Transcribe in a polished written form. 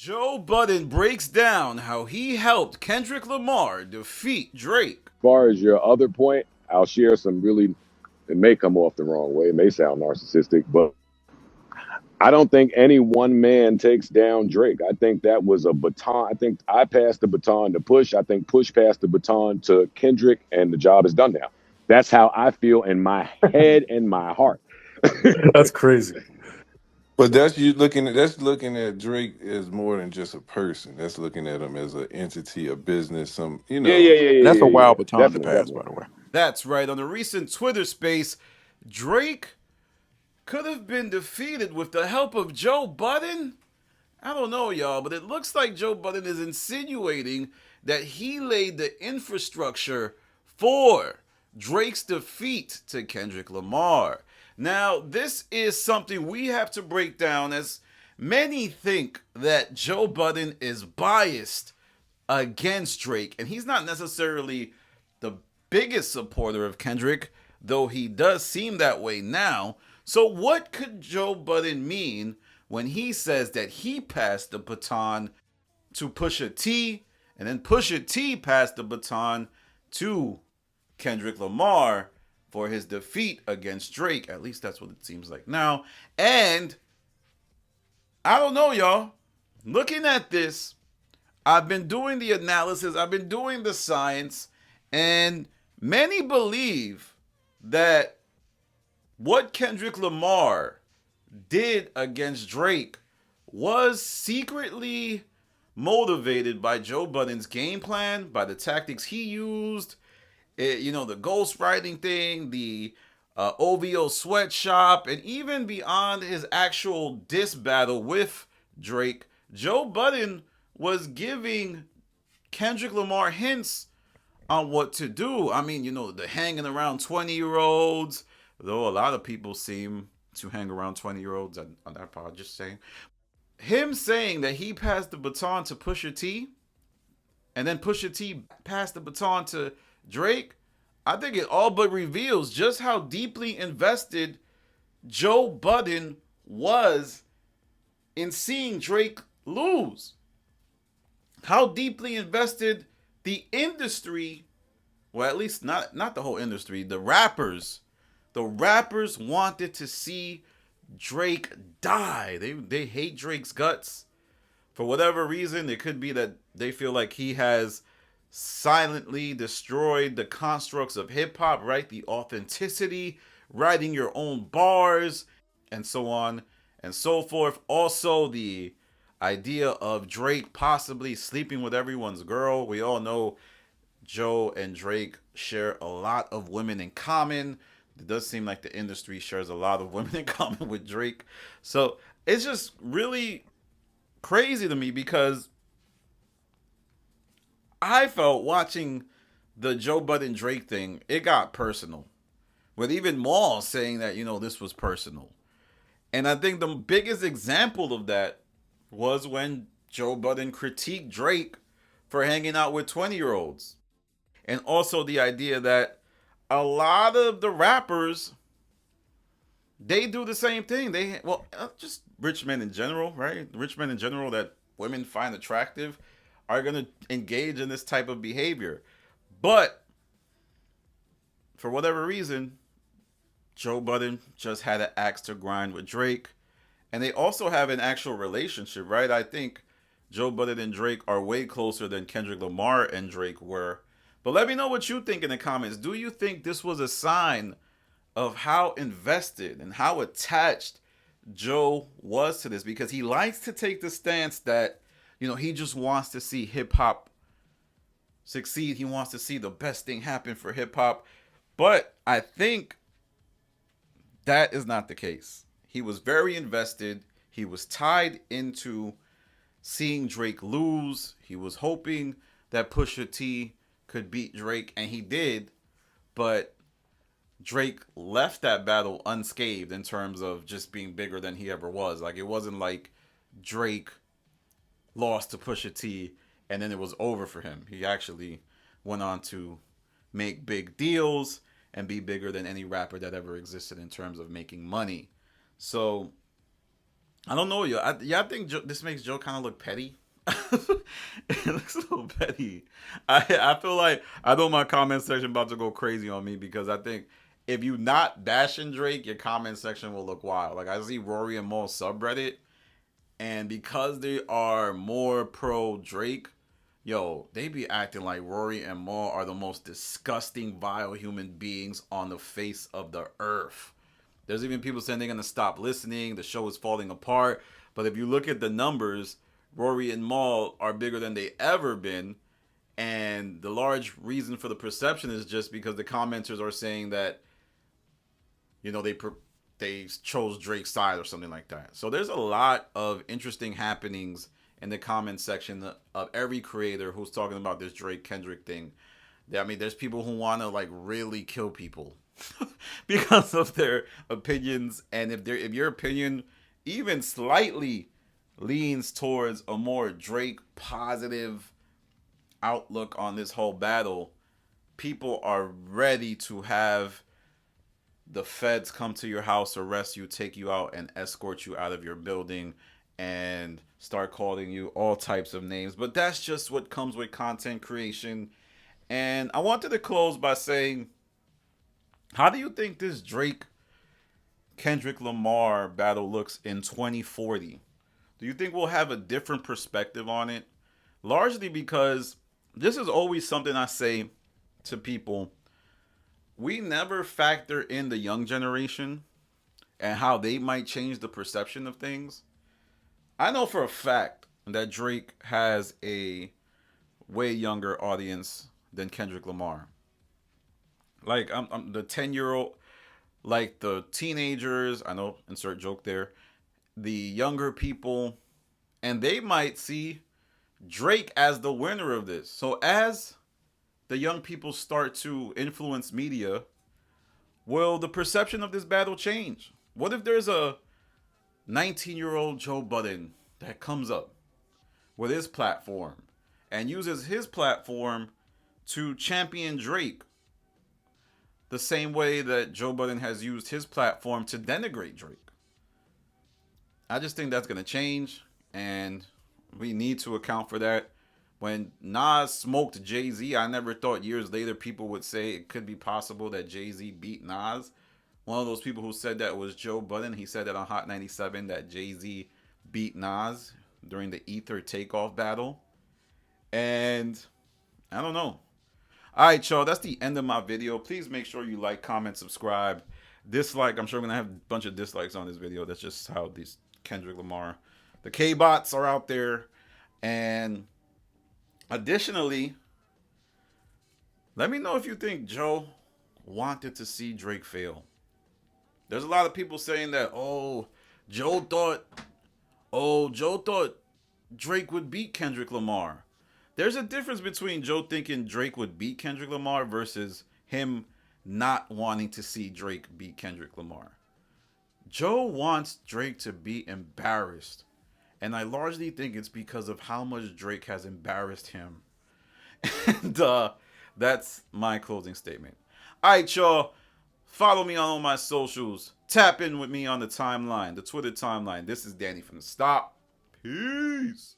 Joe Budden breaks down how he helped Kendrick Lamar defeat Drake. As far as your other point, I'll share some really, it may come off the wrong way. It may sound narcissistic, but I don't think any one man takes down Drake. I think that was a baton. I think I passed the baton to Push. I think Push passed the baton to Kendrick, and the job is done now. That's how I feel in my head and my heart. That's crazy. But that's looking at Drake as more than just a person. That's looking at him as an entity, a business, some Yeah, yeah, yeah, And yeah, that's a yeah, yeah. wild baton to Definitely, pass, by definitely. the way. That's right. On a recent Twitter space, Drake could have been defeated with the help of Joe Budden. I don't know, y'all, but it looks like Joe Budden is insinuating that he laid the infrastructure for Drake's defeat to Kendrick Lamar. Now, this is something we have to break down, as many think that Joe Budden is biased against Drake, and he's not necessarily the biggest supporter of Kendrick, though he does seem that way now. So, what could Joe Budden mean when he says that he passed the baton to Pusha T, and then Pusha T passed the baton to Kendrick Lamar for his defeat against Drake? At least that's what it seems like now. And I don't know, y'all. Looking at this, I've been doing the analysis, I've been doing the science, and many believe that what Kendrick Lamar did against Drake was secretly motivated by Joe Budden's game plan, by the tactics he used, the ghostwriting thing, the OVO sweatshop, and even beyond his actual diss battle with Drake, Joe Budden was giving Kendrick Lamar hints on what to do. I mean, the hanging around 20-year-olds, though a lot of people seem to hang around 20-year-olds on that part, just saying. Him saying that he passed the baton to Pusha T, and then Pusha T passed the baton to Drake, I think it all but reveals just how deeply invested Joe Budden was in seeing Drake lose. How deeply invested the industry, well, at least not the whole industry, the rappers wanted to see Drake die. They hate Drake's guts. For whatever reason, it could be that they feel like he has silently destroyed the constructs of hip hop, right? The authenticity, writing your own bars, and so on and so forth. Also, the idea of Drake possibly sleeping with everyone's girl. We all know Joe and Drake share a lot of women in common. It does seem like the industry shares a lot of women in common with Drake. So it's just really crazy to me, because I felt watching the Joe Budden Drake thing, it got personal. With even Maul saying that, this was personal. And I think the biggest example of that was when Joe Budden critiqued Drake for hanging out with 20-year-olds. And also the idea that a lot of the rappers, they do the same thing. Just rich men in general, right? Rich men in general that women find attractive are going to engage in this type of behavior. But for whatever reason, Joe Budden just had an axe to grind with Drake. And they also have an actual relationship, right? I think Joe Budden and Drake are way closer than Kendrick Lamar and Drake were. But let me know what you think in the comments. Do you think this was a sign of how invested and how attached Joe was to this? Because he likes to take the stance that, he just wants to see hip hop succeed. He wants to see the best thing happen for hip hop. But I think that is not the case. He was very invested. He was tied into seeing Drake lose. He was hoping that Pusha T could beat Drake, and he did. But Drake left that battle unscathed in terms of just being bigger than he ever was. Like, it wasn't like Drake lost to Pusha T and then it was over for him. He actually went on to make big deals and be bigger than any rapper that ever existed in terms of making money. So I don't know, yo. I think this makes Joe kind of look petty. It looks a little petty. I feel like I know my comment section about to go crazy on me because I think if you not bashing Drake, your comment section will look wild. Like I see Rory and Maul subreddit, and because they are more pro Drake, yo, they be acting like Rory and Maul are the most disgusting, vile human beings on the face of the earth. There's even people saying they're gonna stop listening. The show is falling apart. But if you look at the numbers, Rory and Maul are bigger than they ever been, and the large reason for the perception is just because the commenters are saying that, you know, they chose Drake's side or something like that. So there's a lot of interesting happenings in the comment section of every creator who's talking about this Drake Kendrick thing. I mean, there's people who want to like really kill people because of their opinions, and if your opinion even slightly leans towards a more Drake positive outlook on this whole battle, people are ready to have the feds come to your house, arrest you, take you out, and escort you out of your building and start calling you all types of names. But that's just what comes with content creation. And I wanted to close by saying, how do you think this Drake Kendrick Lamar battle looks in 2040? Do you think we'll have a different perspective on it? Largely because this is always something I say to people. We never factor in the young generation and how they might change the perception of things. I know for a fact that Drake has a way younger audience than Kendrick Lamar. Like, I'm the 10-year-old, like the teenagers, I know, insert joke there, the younger people, and they might see Drake as the winner of this. So as the young people start to influence media, will the perception of this battle change? What if there's a 19-year-old Joe Budden that comes up with his platform and uses his platform to champion Drake the same way that Joe Budden has used his platform to denigrate Drake? I just think that's going to change, and we need to account for that. When Nas smoked Jay-Z, I never thought years later people would say it could be possible that Jay-Z beat Nas. One of those people who said that was Joe Budden. He said that on Hot 97 that Jay-Z beat Nas during the Ether Takeoff battle. And I don't know. All right, y'all, that's the end of my video. Please make sure you like, comment, subscribe, dislike. I'm sure I'm going to have a bunch of dislikes on this video. That's just how these Kendrick Lamar, the K-bots are out there. And additionally, let me know if you think Joe wanted to see Drake fail. There's a lot of people saying that, Joe thought Drake would beat Kendrick Lamar. There's a difference between Joe thinking Drake would beat Kendrick Lamar versus him not wanting to see Drake beat Kendrick Lamar. Joe wants Drake to be embarrassed. And I largely think it's because of how much Drake has embarrassed him. And that's my closing statement. All right, y'all. Follow me on all my socials. Tap in with me on the timeline, the Twitter timeline. This is Danny from The Stop. Peace.